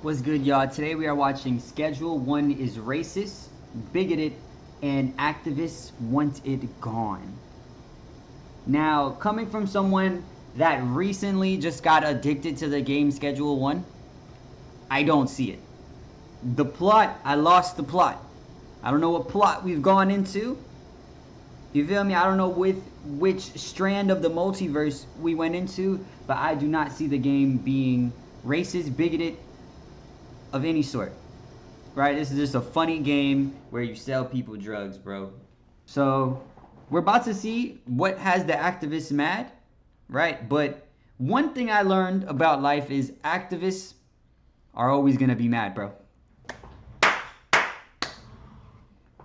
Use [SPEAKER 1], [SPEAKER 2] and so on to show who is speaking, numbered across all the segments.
[SPEAKER 1] What's good, y'all? Today we are watching Schedule 1 is racist, bigoted, and activists want it gone. Now, coming from someone that recently just got addicted to the game Schedule 1, I don't see it. The plot, I lost the plot. I don't know what plot we've gone into. You feel me? I don't know with which strand of the multiverse we went into, but I do not see the game being racist, bigoted, of any sort. Right? This is just a funny game where you sell people drugs, bro. So we're about to see what has the activists mad, right? But one thing I learned about life is activists are always gonna be mad, bro.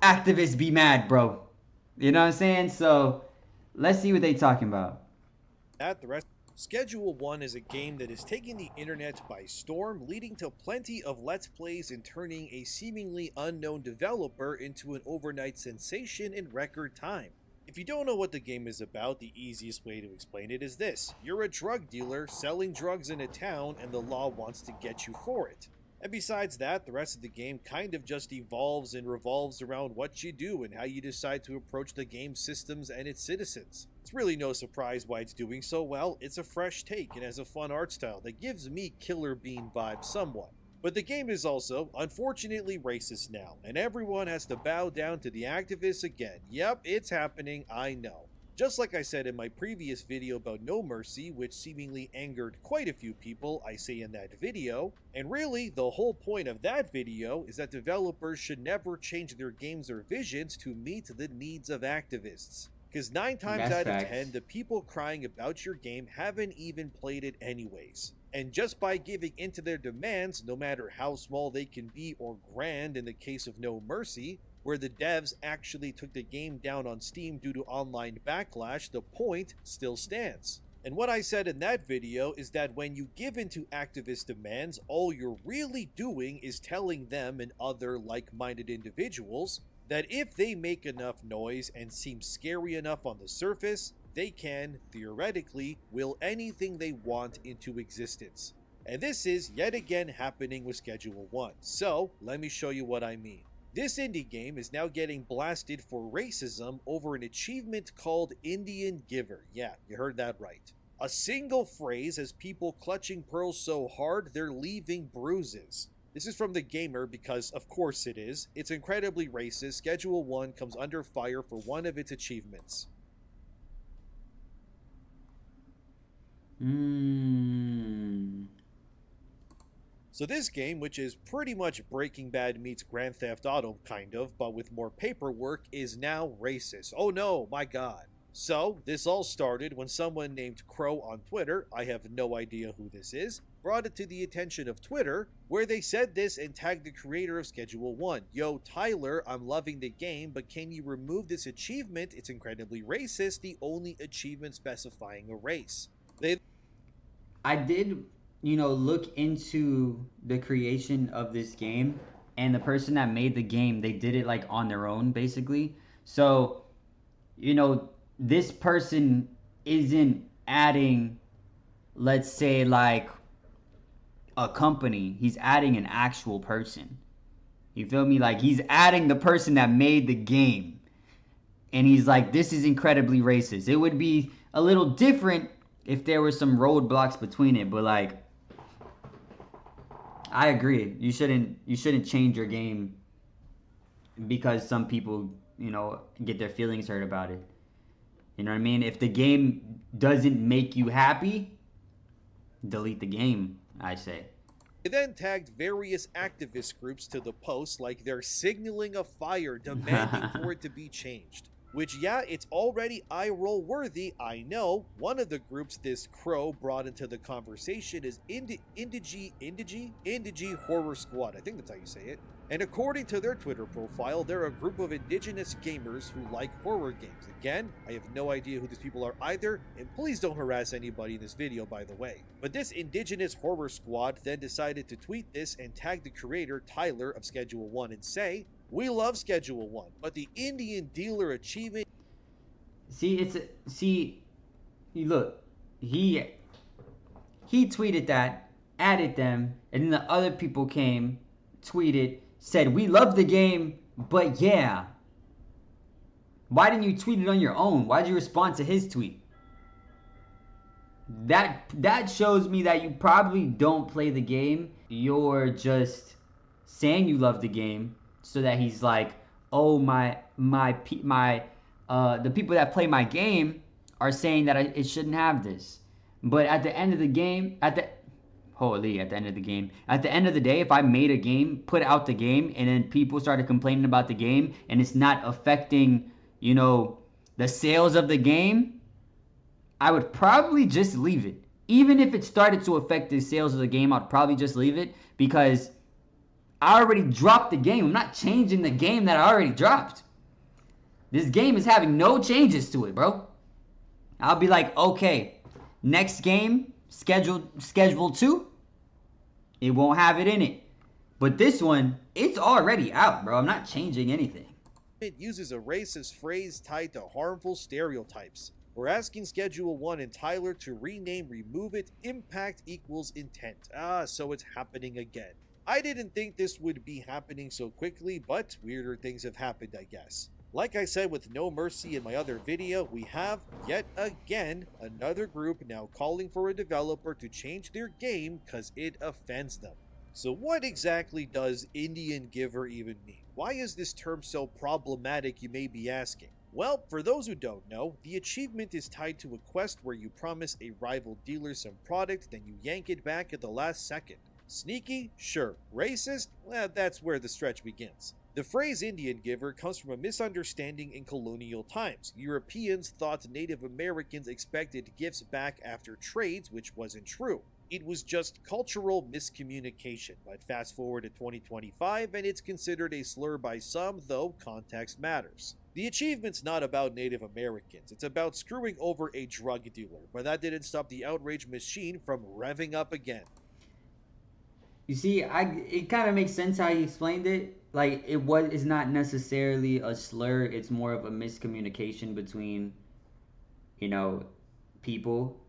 [SPEAKER 1] Activists be mad, bro. You know what I'm saying? So let's see what they talking about.
[SPEAKER 2] At the rest, Schedule 1 is a game that is taking the internet by storm, leading to plenty of Let's Plays and turning a seemingly unknown developer into an overnight sensation in record time. If you don't know what the game is about, the easiest way to explain it is this. You're a drug dealer selling drugs in a town and the law wants to get you for it. And besides that, the rest of the game kind of just evolves and revolves around what you do and how you decide to approach the game's systems and its citizens. It's really no surprise why it's doing so well. It's a fresh take and has a fun art style that gives me Killer Bean vibes somewhat. But the game is also, unfortunately, racist now, and everyone has to bow down to the activists again. Yep, it's happening, I know. Just like I said in my previous video about No Mercy, which seemingly angered quite a few people, I say in that video, and really, the whole point of that video is that developers should never change their games or visions to meet the needs of activists. Because 9 times out of 10, the people crying about your game haven't even played it anyways. And just by giving into their demands, no matter how small they can be or grand in the case of No Mercy, where the devs actually took the game down on Steam due to online backlash, the point still stands. And what I said in that video is that when you give in to activist demands, all you're really doing is telling them and other like-minded individuals that if they make enough noise and seem scary enough on the surface, they can, theoretically, will anything they want into existence. And this is yet again happening with Schedule 1. So, let me show you what I mean. This indie game is now getting blasted for racism over an achievement called Indian Giver. Yeah, you heard that right. A single phrase has people clutching pearls so hard they're leaving bruises. This is from The Gamer because, of course it is. It's incredibly racist. Schedule 1 comes under fire for one of its achievements. So this game, which is pretty much Breaking Bad meets Grand Theft Auto, kind of, but with more paperwork, is now racist. Oh no, my god. So, this all started when someone named Crow on Twitter, I have no idea who this is, brought it to the attention of Twitter, where they said this and tagged the creator of Schedule 1. Yo, Tyler, I'm loving the game, but can you remove this achievement? It's incredibly racist, the only achievement specifying a race.
[SPEAKER 1] I did, look into the creation of this game, and the person that made the game, they did it like on their own, basically. So, this person isn't adding, let's say, like a company. He's adding an actual person. You feel me? Like, he's adding the person that made the game. And he's like, this is incredibly racist. It would be a little different if there were some roadblocks between it, but like, I agree. You shouldn't change your game because some people, get their feelings hurt about it. You know what I mean? If the game doesn't make you happy, delete the game, I say.
[SPEAKER 2] They then tagged various activist groups to the post like they're signaling a fire demanding for it to be changed. Which, yeah, it's already eye-roll worthy, I know. One of the groups this Crow brought into the conversation is Indigi Horror Squad. I think that's how you say it. And according to their Twitter profile, they're a group of indigenous gamers who like horror games. Again, I have no idea who these people are either, and please don't harass anybody in this video, by the way. But this indigenous horror squad then decided to tweet this and tag the creator, Tyler, of Schedule 1 and say, "We love Schedule 1, but the Indian dealer achievement..."
[SPEAKER 1] Look, he tweeted that added them, and then the other people came, tweeted, said, we love the game, but yeah. Why didn't you tweet it on your own? Why did you respond to his tweet? That shows me that you probably don't play the game. You're just saying you love the game so that he's like, oh, the people that play my game are saying that it shouldn't have this. But at the end of the game, at the end of the game, at the end of the day, if I made a game, put out the game, and then people started complaining about the game, and it's not affecting, the sales of the game, I would probably just leave it. Even if it started to affect the sales of the game, I'd probably just leave it because I already dropped the game. I'm not changing the game that I already dropped. This game is having no changes to it, bro. I'll be like, okay, next game, schedule 2, it won't have it in it. But this one, it's already out, bro. I'm not changing anything.
[SPEAKER 2] It uses a racist phrase tied to harmful stereotypes. We're asking Schedule 1 and Tyler to rename Remove It Impact equals Intent. So it's happening again. I didn't think this would be happening so quickly, but weirder things have happened, I guess. Like I said with No Mercy in my other video, we have, yet again, another group now calling for a developer to change their game because it offends them. So what exactly does Indian Giver even mean? Why is this term so problematic, you may be asking? Well, for those who don't know, the achievement is tied to a quest where you promise a rival dealer some product, then you yank it back at the last second. Sneaky? Sure. Racist? Well, that's where the stretch begins. The phrase Indian Giver comes from a misunderstanding in colonial times. Europeans thought Native Americans expected gifts back after trades, which wasn't true. It was just cultural miscommunication. But fast forward to 2025 and it's considered a slur by some, though context matters. The achievement's not about Native Americans, it's about screwing over a drug dealer, but that didn't stop the outrage machine from revving up again.
[SPEAKER 1] You see, it kind of makes sense how he explained it. Like, it's not necessarily a slur, it's more of a miscommunication between, people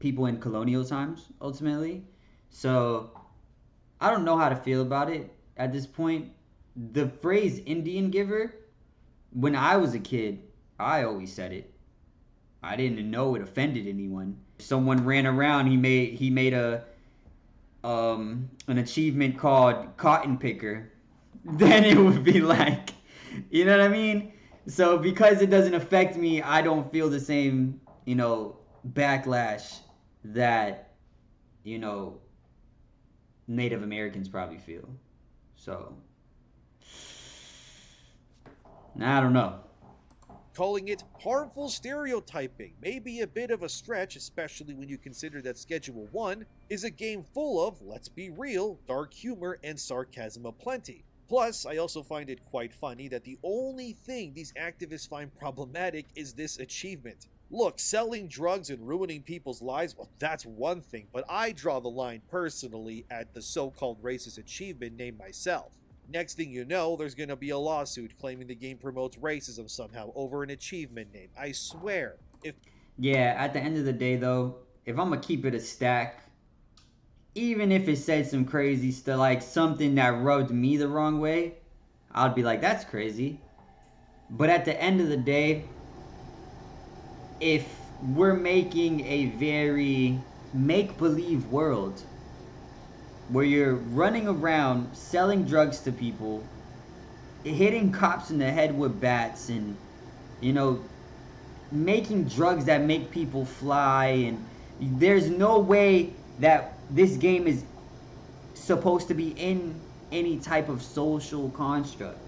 [SPEAKER 1] people in colonial times, ultimately. So, I don't know how to feel about it at this point. The phrase Indian Giver, when I was a kid, I always said it. I didn't know it offended anyone. If someone ran around, he made an achievement called Cotton Picker, then it would be like, you know what I mean? So because it doesn't affect me, I don't feel the same, backlash that, Native Americans probably feel. So, I don't know.
[SPEAKER 2] Calling it harmful stereotyping may be a bit of a stretch, especially when you consider that Schedule 1 is a game full of, let's be real, dark humor and sarcasm aplenty. Plus, I also find it quite funny that the only thing these activists find problematic is this achievement. Look, selling drugs and ruining people's lives, well, that's one thing, but I draw the line personally at the so-called racist achievement named myself. Next thing you know, there's gonna be a lawsuit claiming the game promotes racism somehow over an achievement name. I swear.
[SPEAKER 1] Yeah, at the end of the day though, if I'm gonna keep it a stack, even if it said some crazy stuff, like something that rubbed me the wrong way, I'd be like, that's crazy. But at the end of the day, if we're making a very make-believe world where you're running around selling drugs to people, hitting cops in the head with bats, and making drugs that make people fly, and there's no way that this game is supposed to be in any type of social construct.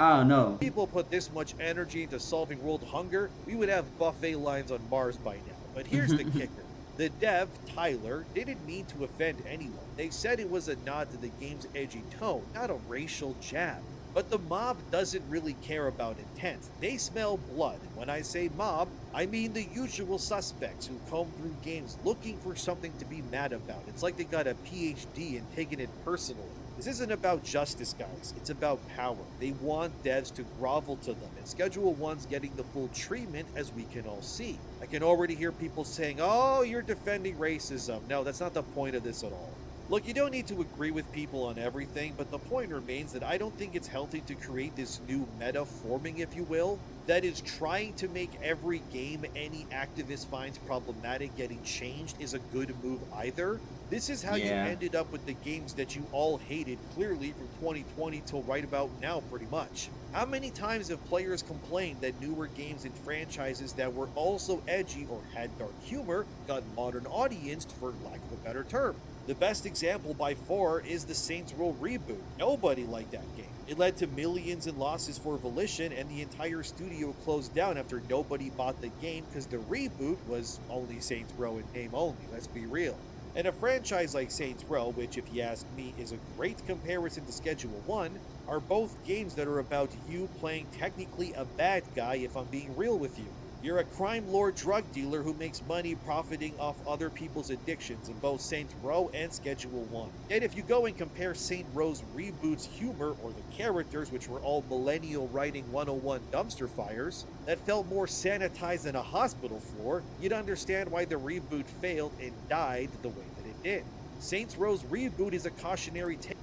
[SPEAKER 1] I don't know.
[SPEAKER 2] If people put this much energy into solving world hunger, we would have buffet lines on Mars by now. But here's the kicker. The dev, Tyler, didn't mean to offend anyone. They said it was a nod to the game's edgy tone, not a racial jab. But the mob doesn't really care about intent. They smell blood. And when I say mob, I mean the usual suspects who comb through games looking for something to be mad about. It's like they got a PhD and taking it personally. This isn't about justice, guys. It's about power. They want devs to grovel to them, and Schedule 1's getting the full treatment, as we can all see. I can already hear people saying, oh, you're defending racism. No, that's not the point of this at all. Look, you don't need to agree with people on everything, but the point remains that I don't think it's healthy to create this new meta forming, if you will, that is trying to make every game any activist finds problematic getting changed is a good move either. This is how you ended up with the games that you all hated clearly from 2020 till right about now, pretty much. How many times have players complained that newer games and franchises that were also edgy or had dark humor got modern audienced, for lack of a better term? The best example by far is the Saints Row reboot. Nobody liked that game. It led to millions in losses for Volition, and the entire studio closed down after nobody bought the game because the reboot was only Saints Row in name only, let's be real. And a franchise like Saints Row, which if you ask me is a great comparison to Schedule 1, are both games that are about you playing technically a bad guy, if I'm being real with you. You're a crime lord drug dealer who makes money profiting off other people's addictions in both Saints Row and Schedule 1. Yet if you go and compare Saint Row's reboot's humor or the characters, which were all millennial writing 101 dumpster fires, that felt more sanitized than a hospital floor, you'd understand why the reboot failed and died the way that it did. Saints Row's reboot is a cautionary tale.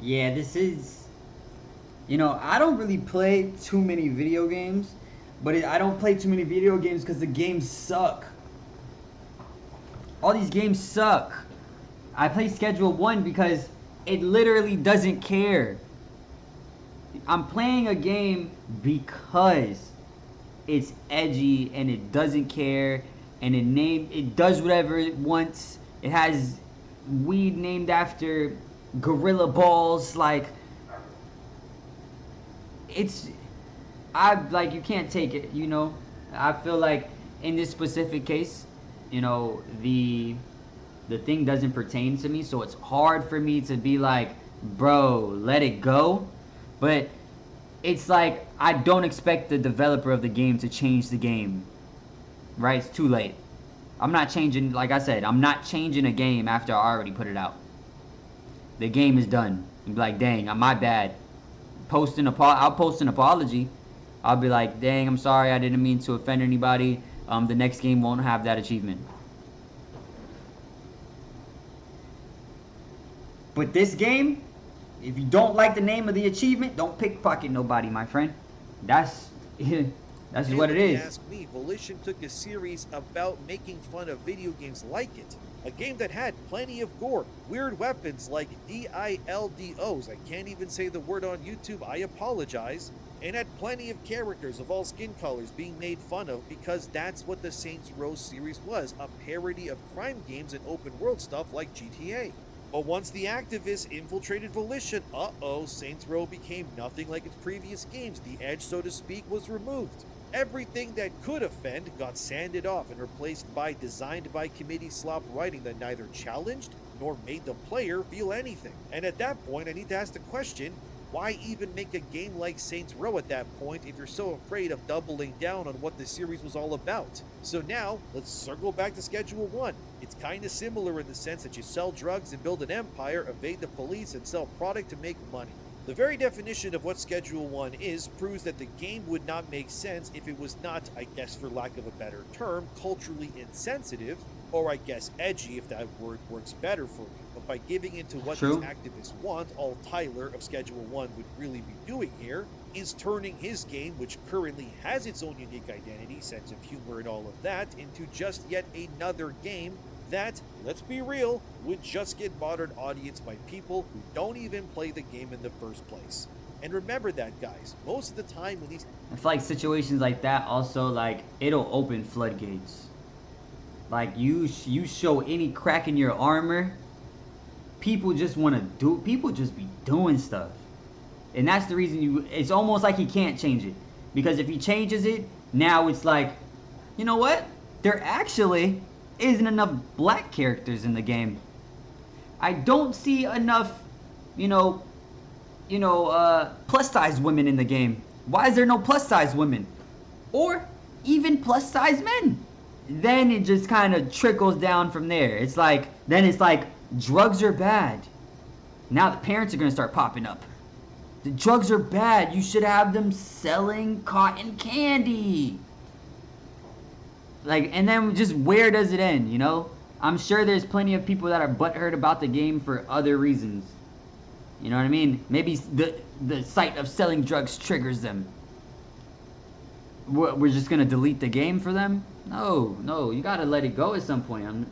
[SPEAKER 1] Yeah, this is... You know, I don't really play too many video games. But I don't play too many video games because the games suck. All these games suck. I play Schedule 1 because it literally doesn't care. I'm playing a game because it's edgy and it doesn't care, and it does whatever it wants. It has weed named after gorilla balls. Like, you can't take it, you know. I feel like in this specific case, you know, the thing doesn't pertain to me, so it's hard for me to be like, bro, let it go. But it's like, I don't expect the developer of the game to change the game, right? It's too late. I'm not changing, like I said, I'm not changing a game after I already put it out. The game is done. You'd be like, dang, my bad. I'll post an apology. I'll be like, dang, I'm sorry, I didn't mean to offend anybody. The next game won't have that achievement. But this game, if you don't like the name of the achievement, don't pickpocket nobody, my friend. That's what it is.
[SPEAKER 2] If you ask me, Volition took a series about making fun of video games like it. A game that had plenty of gore, weird weapons like DILDOs, I can't even say the word on YouTube, I apologize, and had plenty of characters of all skin colors being made fun of because that's what the Saints Row series was, a parody of crime games and open world stuff like GTA. But once the activists infiltrated Volition, Saints Row became nothing like its previous games. The edge, so to speak, was removed. Everything that could offend got sanded off and replaced by designed by committee slop writing that neither challenged nor made the player feel anything. And at that point, I need to ask the question, why even make a game like Saints Row at that point if you're so afraid of doubling down on what the series was all about? So now, let's circle back to Schedule 1. It's kinda similar in the sense that you sell drugs and build an empire, evade the police, and sell product to make money. The very definition of what Schedule 1 is proves that the game would not make sense if it was not, I guess for lack of a better term, culturally insensitive, or I guess edgy if that word works better for me. But by giving into what these activists want, all Tyler of Schedule 1 would really be doing here is turning his game, which currently has its own unique identity, sense of humor and all of that, into just yet another game that, let's be real, would just get modern audience by people who don't even play the game in the first place. And remember that, guys, most of the time when these...
[SPEAKER 1] I feel like situations like that also, like, it'll open floodgates. Like, you show any crack in your armor, people just be doing stuff. And that's the reason it's almost like he can't change it. Because if he changes it, now it's like, you know what? There actually isn't enough black characters in the game. I don't see enough, you know, plus size women in the game? Why is there no plus size women? Or even plus size men? Then it just kind of trickles down from there. It's like drugs are bad. Now the parents are gonna start popping up. The drugs are bad. You should have them selling cotton candy. And then just where does it end, I'm sure there's plenty of people that are butthurt about the game for other reasons. You know what I mean? Maybe the sight of selling drugs triggers them. We're just gonna delete the game for them? No, you gotta let it go at some point.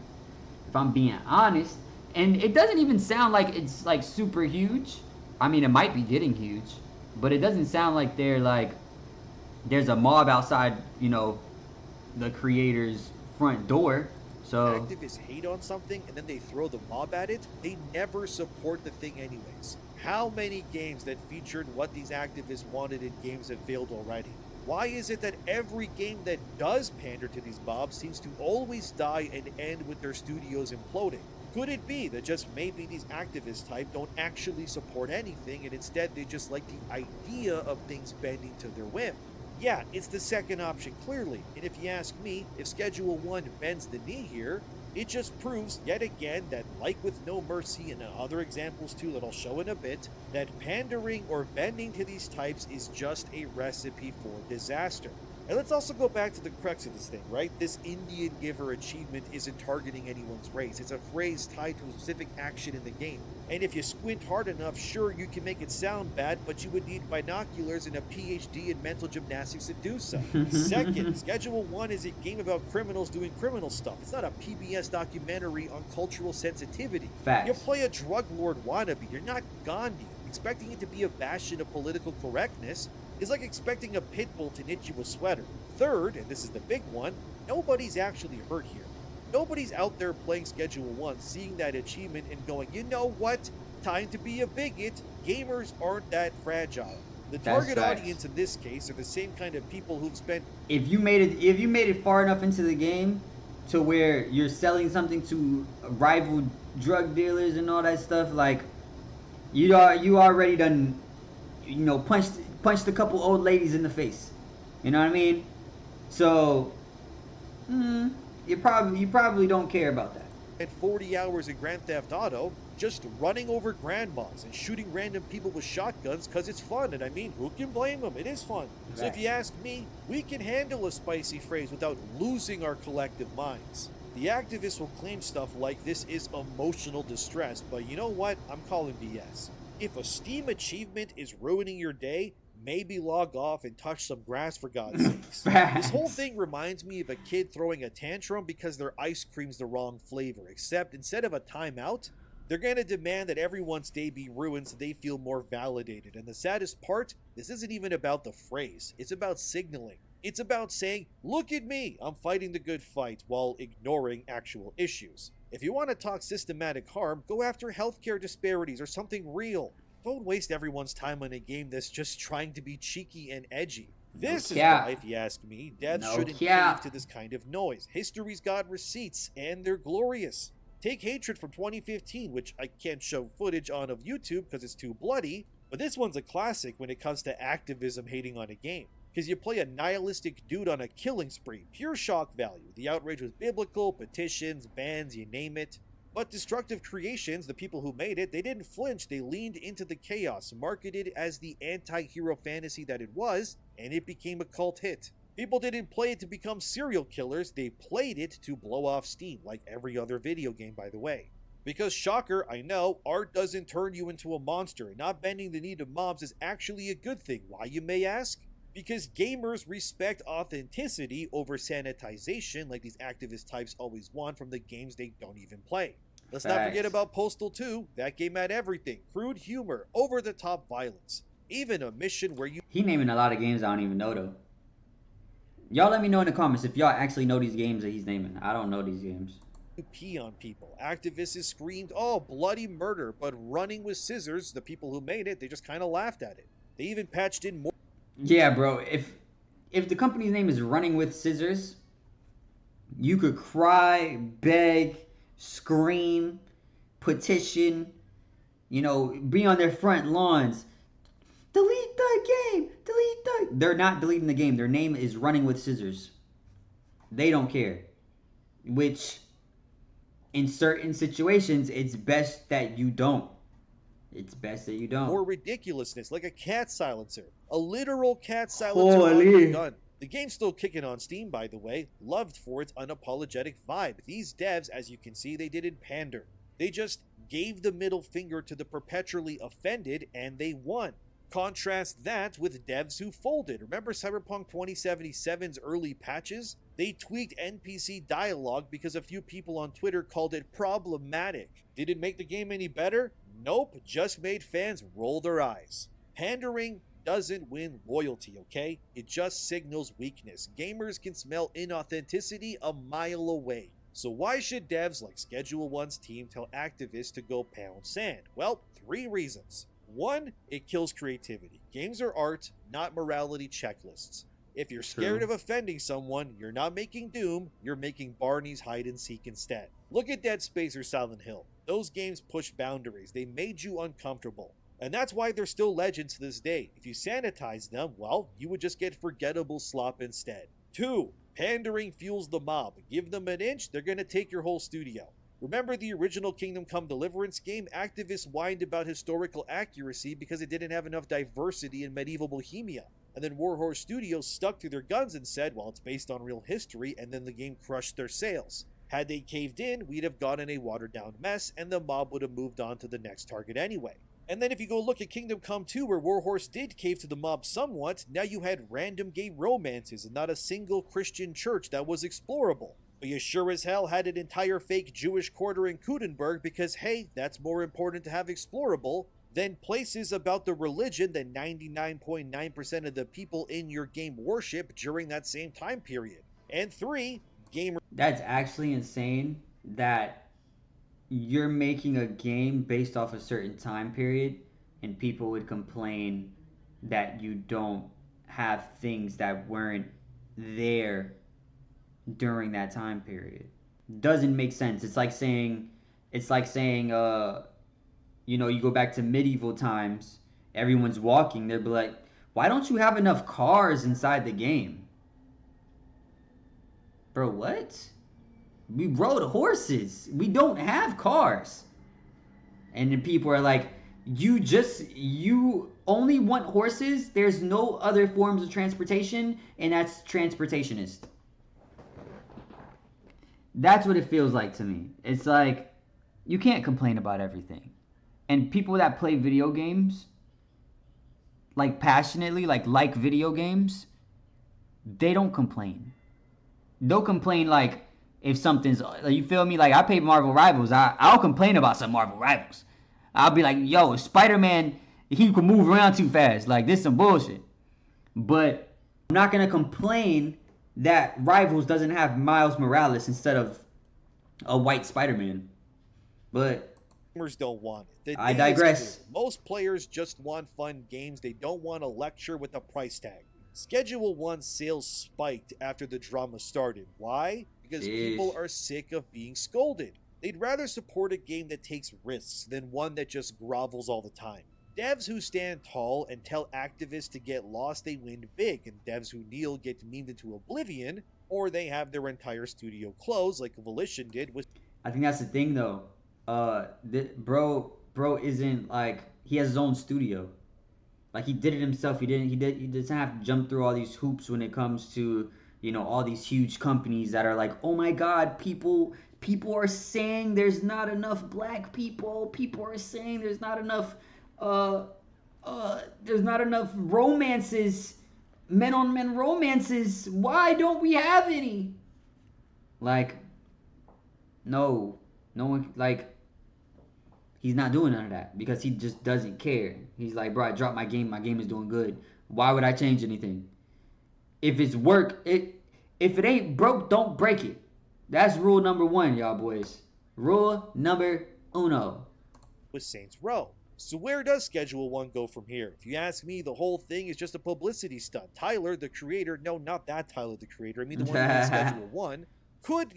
[SPEAKER 1] If I'm being honest. And it doesn't even sound like it's like super huge. I mean, it might be getting huge, but it doesn't sound like there's a mob outside, the creator's front door. So
[SPEAKER 2] activists hate on something and then they throw the mob at it. They never support the thing anyways. How many games that featured what these activists wanted in games have failed already? Why is it that every game that does pander to these mobs seems to always die and end with their studios imploding? Could it be that just maybe these activist type don't actually support anything and instead they just like the idea of things bending to their whim? Yeah, it's the second option clearly, and if you ask me, if Schedule 1 bends the knee here, it just proves yet again that, like with No Mercy and other examples too that I'll show in a bit, that pandering or bending to these types is just a recipe for disaster. And let's also go back to the crux of this thing, right? This Indian Giver achievement isn't targeting anyone's race. It's a phrase tied to a specific action in the game. And if you squint hard enough, sure, you can make it sound bad, but you would need binoculars and a PhD in mental gymnastics to do so. Second, Schedule 1 is a game about criminals doing criminal stuff. It's not a PBS documentary on cultural sensitivity.
[SPEAKER 1] Facts.
[SPEAKER 2] You play a drug lord wannabe. You're not Gandhi. Expecting it to be a bastion of political correctness is like expecting a pit bull to knit you a sweater. Third, and this is the big one, nobody's actually hurt here. Nobody's out there playing Schedule 1, seeing that achievement and going, you know what? Time to be a bigot. Gamers aren't that fragile. The target audience in this case are the same kind of people who've spent...
[SPEAKER 1] If you made it far enough into the game to where you're selling something to rival drug dealers and all that stuff, like, you already done, punched a couple old ladies in the face. You know what I mean? So, you probably don't care about that.
[SPEAKER 2] At 40 hours in Grand Theft Auto, just running over grandmas and shooting random people with shotguns because it's fun. And I mean, who can blame them? It is fun. Right. So if you ask me, we can handle a spicy phrase without losing our collective minds. The activists will claim stuff like this is emotional distress, but you know what? I'm calling BS. If a Steam achievement is ruining your day, maybe log off and touch some grass for God's sakes. This whole thing reminds me of a kid throwing a tantrum because their ice cream's the wrong flavor, except instead of a timeout, they're going to demand that everyone's day be ruined so they feel more validated. And the saddest part, this isn't even about the phrase, it's about signaling. It's about saying, look at me, I'm fighting the good fight, while ignoring actual issues. If you want to talk systematic harm, go after healthcare disparities or something real. Don't waste everyone's time on a game that's just trying to be cheeky and edgy. This is why, if you ask me, devs shouldn't cave to this kind of noise. History's got receipts, and they're glorious. Take Hatred from 2015, which I can't show footage on of YouTube because it's too bloody, but this one's a classic when it comes to activism hating on a game. Because you play a nihilistic dude on a killing spree, pure shock value. The outrage was biblical, petitions, bans, you name it. But Destructive Creations, the people who made it, they didn't flinch, they leaned into the chaos, marketed as the anti-hero fantasy that it was, and it became a cult hit. People didn't play it to become serial killers, they played it to blow off steam, like every other video game, by the way. Because shocker, I know, art doesn't turn you into a monster, and not bending the knee to mobs is actually a good thing. Why, you may ask? Because gamers respect authenticity over sanitization like these activist types always want from the games they don't even play. Let's not forget about Postal 2. That game had everything. Crude humor, over-the-top violence. Even a mission where you...
[SPEAKER 1] He naming a lot of games I don't even know, though. Y'all let me know in the comments if y'all actually know these games that he's naming. I don't know these games.
[SPEAKER 2] Pee on people. Activists screamed, oh, bloody murder, but running with scissors, the people who made it, they just kind of laughed at it. They even patched in more...
[SPEAKER 1] Yeah, bro, if the company's name is Running with Scissors, you could cry, beg, scream, petition, be on their front lawns, Delete the game. Delete the. They're not deleting the game. Their name is Running with Scissors. They don't care. Which, in certain situations, it's best that you don't. It's best that you don't.
[SPEAKER 2] Or ridiculousness, like a cat silencer. A literal cat silencer on
[SPEAKER 1] Holy.
[SPEAKER 2] your gun. The game's still kicking on Steam, by the way, loved for its unapologetic vibe. These devs, as you can see, they didn't pander. They just gave the middle finger to the perpetually offended, and they won. Contrast that with devs who folded. Remember Cyberpunk 2077's early patches? They tweaked NPC dialogue because a few people on Twitter called it problematic. Did it make the game any better? Nope, just made fans roll their eyes. Pandering doesn't win loyalty, okay? It just signals weakness. Gamers can smell inauthenticity a mile away. So why should devs like Schedule One's team tell activists to go pound sand? Well, 3 reasons. 1, it kills creativity. Games are art, not morality checklists. If you're scared of offending someone, you're not making Doom, you're making Barney's hide and seek instead. Look at Dead Space or Silent Hill. Those games push boundaries. They made you uncomfortable. And that's why they're still legends to this day. If you sanitize them, well, you would just get forgettable slop instead. 2, pandering fuels the mob. Give them an inch, they're gonna take your whole studio. Remember the original Kingdom Come Deliverance game? Activists whined about historical accuracy because it didn't have enough diversity in medieval Bohemia. And then Warhorse Studios stuck to their guns and said, well, it's based on real history, and then the game crushed their sales. Had they caved in, we'd have gotten a watered-down mess, and the mob would have moved on to the next target anyway. And then if you go look at Kingdom Come 2, where Warhorse did cave to the mob somewhat, now you had random gay romances and not a single Christian church that was explorable. But you sure as hell had an entire fake Jewish quarter in Kudenberg because, hey, that's more important to have explorable than places about the religion that 99.9% of the people in your game worship during that same time period. And 3, gamer.
[SPEAKER 1] That's actually insane that you're making a game based off a certain time period and people would complain that you don't have things that weren't there during that time period. Doesn't make sense. It's like saying you go back to medieval times, everyone's walking, they'll be like, why don't you have enough cars inside the game? Bro, what? We rode horses. We don't have cars. And then people are like, you only want horses? There's no other forms of transportation, and that's transportationist. That's what it feels like to me. It's like, you can't complain about everything. And people that play video games, like passionately, like video games, they don't complain. They'll complain like if something's, you feel me? Like I play Marvel Rivals, I'll complain about some Marvel Rivals. I'll be like, yo, Spider-Man, he can move around too fast. Like this is some bullshit. But I'm not gonna complain that Rivals doesn't have Miles Morales instead of a white Spider-Man. But
[SPEAKER 2] gamers don't want it.
[SPEAKER 1] I digress.
[SPEAKER 2] Most players just want fun games. They don't want a lecture with a price tag. Schedule 1 sales spiked after the drama started. Why? Because people are sick of being scolded. They'd rather support a game that takes risks than one that just grovels all the time. Devs who stand tall and tell activists to get lost, they win big, and devs who kneel get memed into oblivion, or they have their entire studio closed like Volition did with...
[SPEAKER 1] I think that's the thing though. Bro isn't like, he has his own studio. Like he did it himself. He doesn't have to jump through all these hoops when it comes to, all these huge companies that are like, oh my god, people are saying there's not enough black people. People are saying there's not enough romances, men on men romances. Why don't we have any? Like, no one, like, he's not doing none of that because he just doesn't care. He's like, bro, I dropped my game is doing good. Why would I change anything? If it's work, if it ain't broke, don't break it. That's rule number 1, y'all boys. Rule number uno.
[SPEAKER 2] With Saints Row. So where does Schedule 1 go from here? If you ask me, the whole thing is just a publicity stunt. Tyler, the creator, no, not that Tyler, the creator, I mean the one who made Schedule 1, could,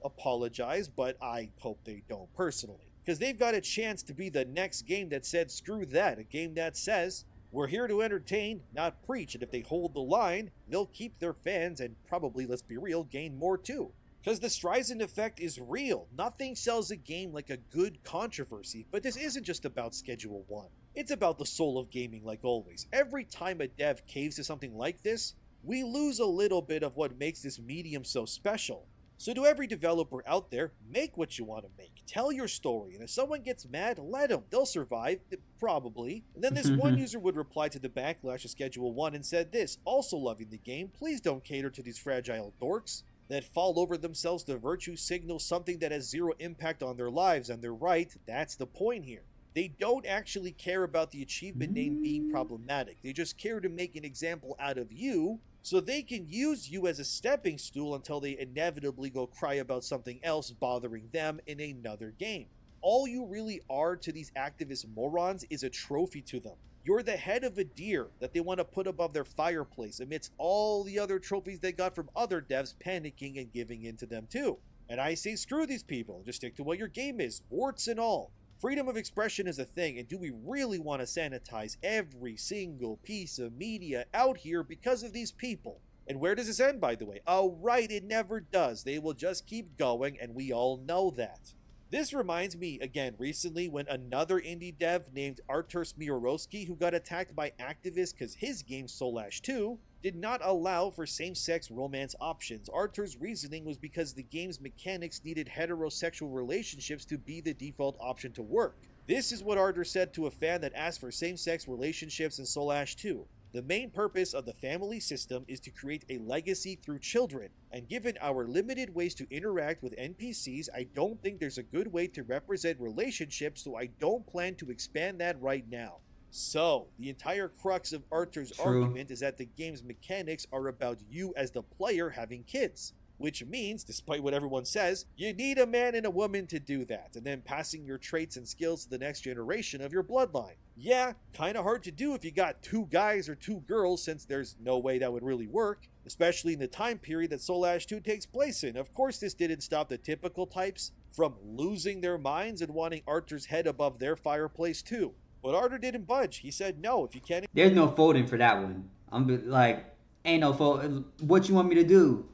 [SPEAKER 2] apologize, but I hope they don't personally. Because they've got a chance to be the next game that said, screw that, a game that says, We're here to entertain, not preach, and if they hold the line, they'll keep their fans and probably, let's be real, gain more too. Because the Streisand effect is real. Nothing sells a game like a good controversy, but this isn't just about Schedule 1. It's about the soul of gaming like always. Every time a dev caves to something like this, we lose a little bit of what makes this medium so special. So to every developer out there, make what you want to make. Tell your story, and if someone gets mad, let them. They'll survive, probably. And then this one user would reply to the Backlash of Schedule 1 and said this, also loving the game, please don't cater to these fragile dorks that fall over themselves to virtue signal something that has zero impact on their lives, and they're right, that's the point here. They don't actually care about the achievement name being problematic, they just care to make an example out of you, so they can use you as a stepping stool until they inevitably go cry about something else bothering them in another game. All you really are to these activist morons is a trophy to them. You're the head of a deer that they want to put above their fireplace amidst all the other trophies they got from other devs panicking and giving in to them too. And I say screw these people, just stick to what your game is, warts and all. Freedom of expression is a thing, and do we really want to sanitize every single piece of media out here because of these people? And where does this end, by the way? Oh right, it never does. They will just keep going, and we all know that. This reminds me, again, recently when another indie dev named Artur Smiorowski, who got attacked by activists because his game Backlash 2 did not allow for same-sex romance options. Artur's reasoning was because the game's mechanics needed heterosexual relationships to be the default option to work. This is what Artur said to a fan that asked for same-sex relationships in Backlash 2. The main purpose of the family system is to create a legacy through children, and given our limited ways to interact with NPCs, I don't think there's a good way to represent relationships, so I don't plan to expand that right now. So, the entire crux of Artur's argument is that the game's mechanics are about you as the player having kids. Which means, despite what everyone says, you need a man and a woman to do that, and then passing your traits and skills to the next generation of your bloodline. Yeah, kinda hard to do if you got 2 guys or 2 girls, since there's no way that would really work, especially in the time period that Backlash 2 takes place in. Of course, this didn't stop the typical types from losing their minds and wanting Artur's head above their fireplace too. But Artur didn't budge. He said, no, if you can't...
[SPEAKER 1] There's no folding for that one. I'm like, ain't no fold. What you want me to do?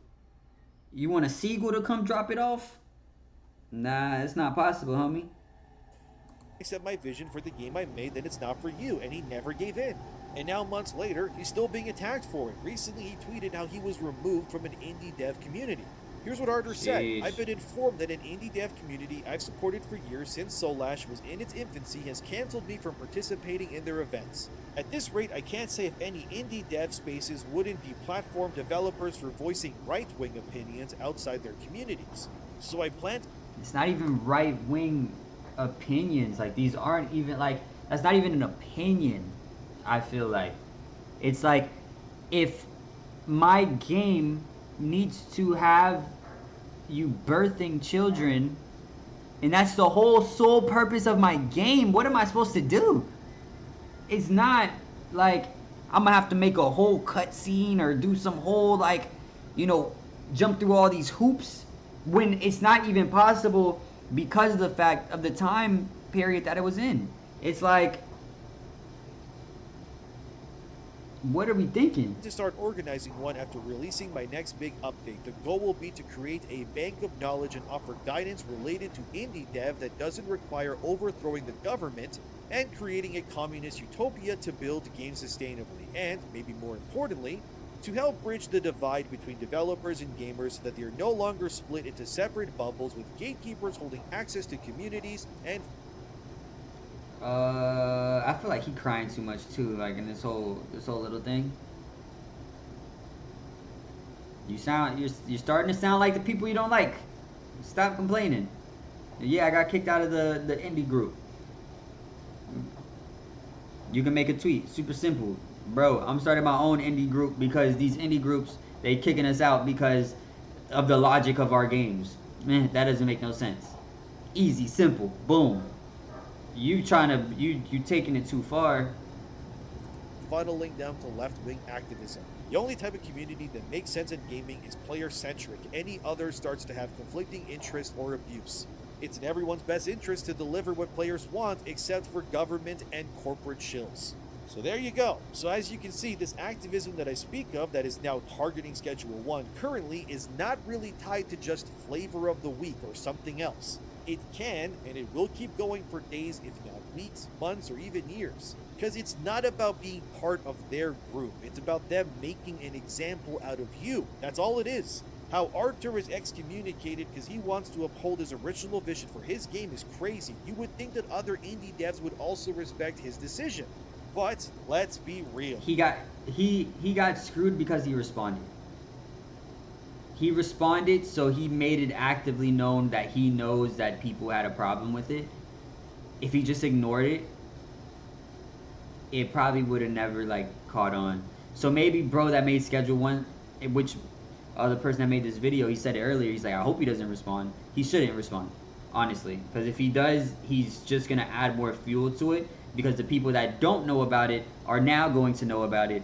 [SPEAKER 1] You want a seagull to come drop it off? Nah, it's not possible, homie.
[SPEAKER 2] Accept my vision for the game I made, then it's not for you, and he never gave in. And now months later, he's still being attacked for it. Recently, he tweeted how he was removed from an indie dev community. Here's what Artur said. I've been informed that an indie dev community I've supported for years since Backlash was in its infancy has canceled me from participating in their events. At this rate, I can't say if any indie dev spaces wouldn't be platform developers for voicing right-wing opinions outside their communities. So I plan to...
[SPEAKER 1] It's not even right-wing opinions. Like, these aren't even, like, that's not even an opinion, I feel like. It's like, if my game needs to have you birthing children, and that's the whole sole purpose of my game, what am I supposed to do? It's not like I'm gonna have to make a whole cutscene or do some whole, like, you know, jump through all these hoops when it's not even possible because of the fact of the time period that it was in. It's like, what are we thinking?
[SPEAKER 2] To start organizing one after releasing my next big update. The goal will be to create a bank of knowledge and offer guidance related to indie dev that doesn't require overthrowing the government and creating a communist utopia to build games sustainably, and, maybe more importantly, to help bridge the divide between developers and gamers so that they are no longer split into separate bubbles with gatekeepers holding access to communities and...
[SPEAKER 1] I feel like he crying too much too, like in this whole little thing. You're starting to sound like the people you don't like. Stop complaining. Yeah, I got kicked out of the indie group. You can make a tweet, super simple. Bro, I'm starting my own indie group because these indie groups, they kicking us out because of the logic of our games. Man, that doesn't make no sense. Easy, simple, boom. You taking it too far.
[SPEAKER 2] Funneling down to left-wing activism. The only type of community that makes sense in gaming is player-centric. Any other starts to have conflicting interests or abuse. It's in everyone's best interest to deliver what players want, except for government and corporate shills. So there you go. So as you can see, this activism that I speak of that is now targeting Schedule 1 currently is not really tied to just flavor of the week or something else. It can and it will keep going for days, if not weeks, months, or even years. Because it's not about being part of their group. It's about them making an example out of you. That's all it is. How Arthur is excommunicated because he wants to uphold his original vision for his game is crazy. You would think that other indie devs would also respect his decision. But let's be real.
[SPEAKER 1] He got screwed because he responded. He responded, so he made it actively known that he knows that people had a problem with it. If he just ignored it, it probably would have never like caught on. So maybe bro that made Schedule 1, which the person that made this video, he said it earlier, he's like, I hope he doesn't respond. He shouldn't respond, honestly, because if he does, he's just gonna add more fuel to it, because the people that don't know about it are now going to know about it.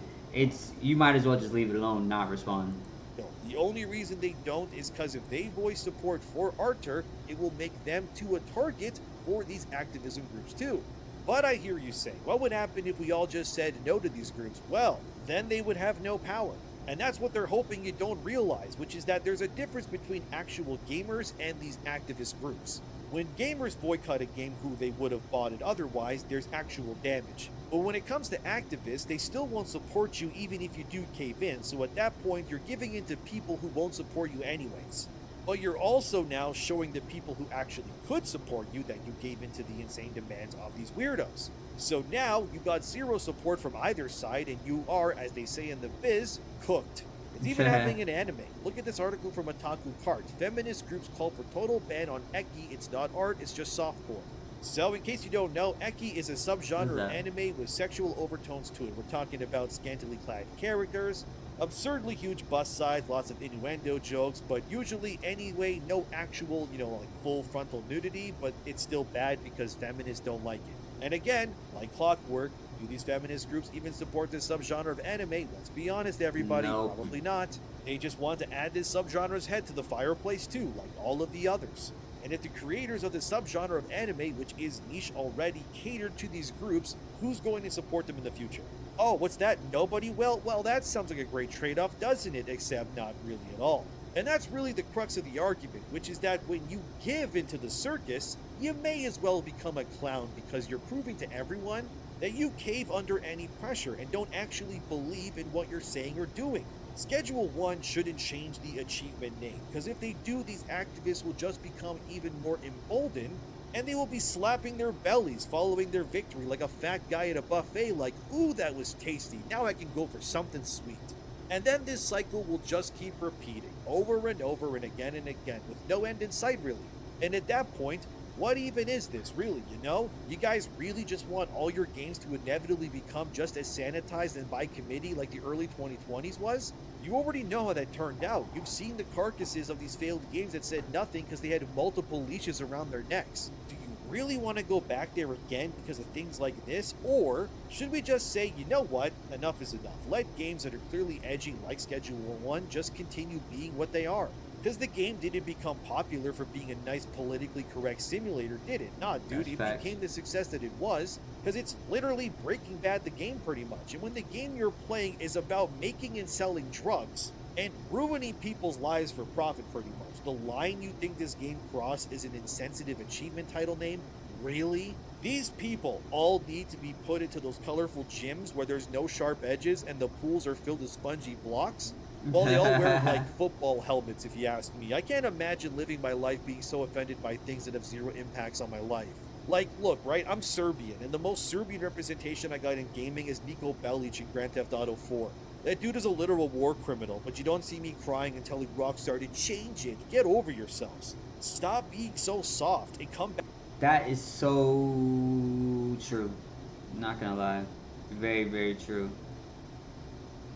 [SPEAKER 1] You might as well just leave it alone, not respond.
[SPEAKER 2] No, the only reason they don't is because if they voice support for Arthur, it will make them to a target for these activism groups too. But I hear you say, what would happen if we all just said no to these groups? Well, then they would have no power. And that's what they're hoping you don't realize, which is that there's a difference between actual gamers and these activist groups. When gamers boycott a game who they would have bought it otherwise, there's actual damage. But when it comes to activists, they still won't support you even if you do cave in, so at that point you're giving in to people who won't support you anyways. But you're also now showing the people who actually could support you that you gave into the insane demands of these weirdos. So now you got zero support from either side and you are, as they say in the biz, cooked. It's even happening in anime. Look at this article from Otaku Cart. Feminist groups call for total ban on eki. It's not art, it's just softcore. So in case you don't know, eki is a subgenre of anime with sexual overtones to it. We're talking about scantily clad characters, absurdly huge bust size, lots of innuendo jokes, but usually anyway, no actual, like full frontal nudity, but it's still bad because feminists don't like it. And again, like clockwork, do these feminist groups even support this subgenre of anime? Let's be honest, everybody,
[SPEAKER 1] Nope.
[SPEAKER 2] Probably not. They just want to add this subgenre's head to the fireplace too, like all of the others. And if the creators of the subgenre of anime, which is niche already, catered to these groups, who's going to support them in the future? Oh, what's that? Nobody? Well, that sounds like a great trade-off, doesn't it? Except not really at all. And that's really the crux of the argument, which is that when you give into the circus, you may as well become a clown because you're proving to everyone that you cave under any pressure and don't actually believe in what you're saying or doing. Schedule 1 shouldn't change the achievement name, because if they do, these activists will just become even more emboldened, and they will be slapping their bellies following their victory like a fat guy at a buffet like, ooh, that was tasty, now I can go for something sweet. And then this cycle will just keep repeating, over and over and again, with no end in sight really. And at that point, what even is this, really, You guys really just want all your games to inevitably become just as sanitized and by committee like the early 2020s was? You already know how that turned out. You've seen the carcasses of these failed games that said nothing because they had multiple leashes around their necks. Do you really want to go back there again because of things like this? Or should we just say, you know what, enough is enough. Let games that are clearly edgy like Schedule 1 just continue being what they are. Because the game didn't become popular for being a nice politically correct simulator, did it? Nah, dude, it became the success that it was because it's literally Breaking Bad the game pretty much. And when the game you're playing is about making and selling drugs and ruining people's lives for profit pretty much, the line you think this game crossed is an insensitive achievement title name? Really? These people all need to be put into those colorful gyms where there's no sharp edges and the pools are filled with spongy blocks? Well, they all wear like football helmets, if you ask me. I can't imagine living my life being so offended by things that have zero impacts on my life. Like, look, right, I'm Serbian, and the most Serbian representation I got in gaming is Niko Bellic in Grand Theft Auto 4. That dude is a literal war criminal, but you don't see me crying and telling Rockstar to change it. Get over yourselves. Stop being so soft and come back.
[SPEAKER 1] That is so true. Not gonna lie. Very, very true.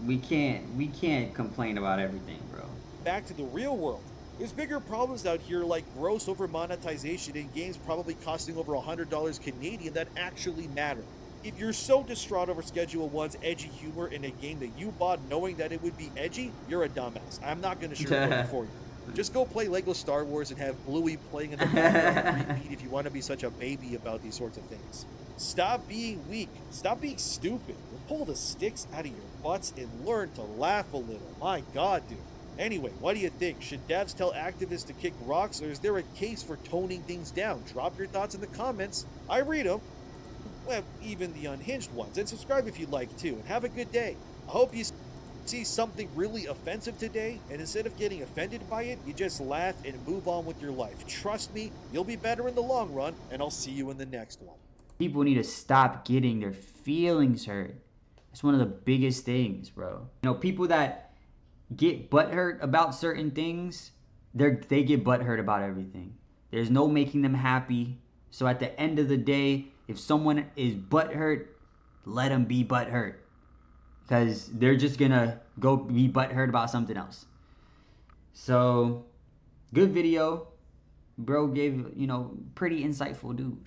[SPEAKER 1] We can't complain about everything, bro.
[SPEAKER 2] Back to the real world. There's bigger problems out here like gross over monetization in games probably costing over $100 Canadian that actually matter. If you're so distraught over Schedule 1's edgy humor in a game that you bought knowing that it would be edgy, you're a dumbass. I'm not going to sugarcoat it for you. Just go play Lego Star Wars and have Bluey playing in the background on repeat if you want to be such a baby about these sorts of things. Stop being weak. Stop being stupid. And pull the sticks out of your butts and learn to laugh a little. My god, dude. Anyway, what do you think? Should devs tell activists to kick rocks, or is there a case for toning things down? Drop your thoughts in the comments. I read them. Well, even the unhinged ones. And subscribe if you'd like too. And have a good day. I hope you see something really offensive today, and instead of getting offended by it, you just laugh and move on with your life. Trust me, you'll be better in the long run, and I'll see you in the next one.
[SPEAKER 1] People need to stop getting their feelings hurt. That's one of the biggest things, bro. You know, people that get butthurt about certain things, they get butthurt about everything. There's no making them happy. So at the end of the day, if someone is butthurt, let them be butthurt. Because they're just gonna go be butthurt about something else. So, good video. Bro gave, you know, pretty insightful dude.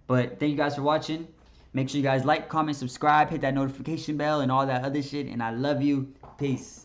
[SPEAKER 1] But thank you guys for watching. Make sure you guys like, comment, subscribe, hit that notification bell and all that other shit. And I love you. Peace.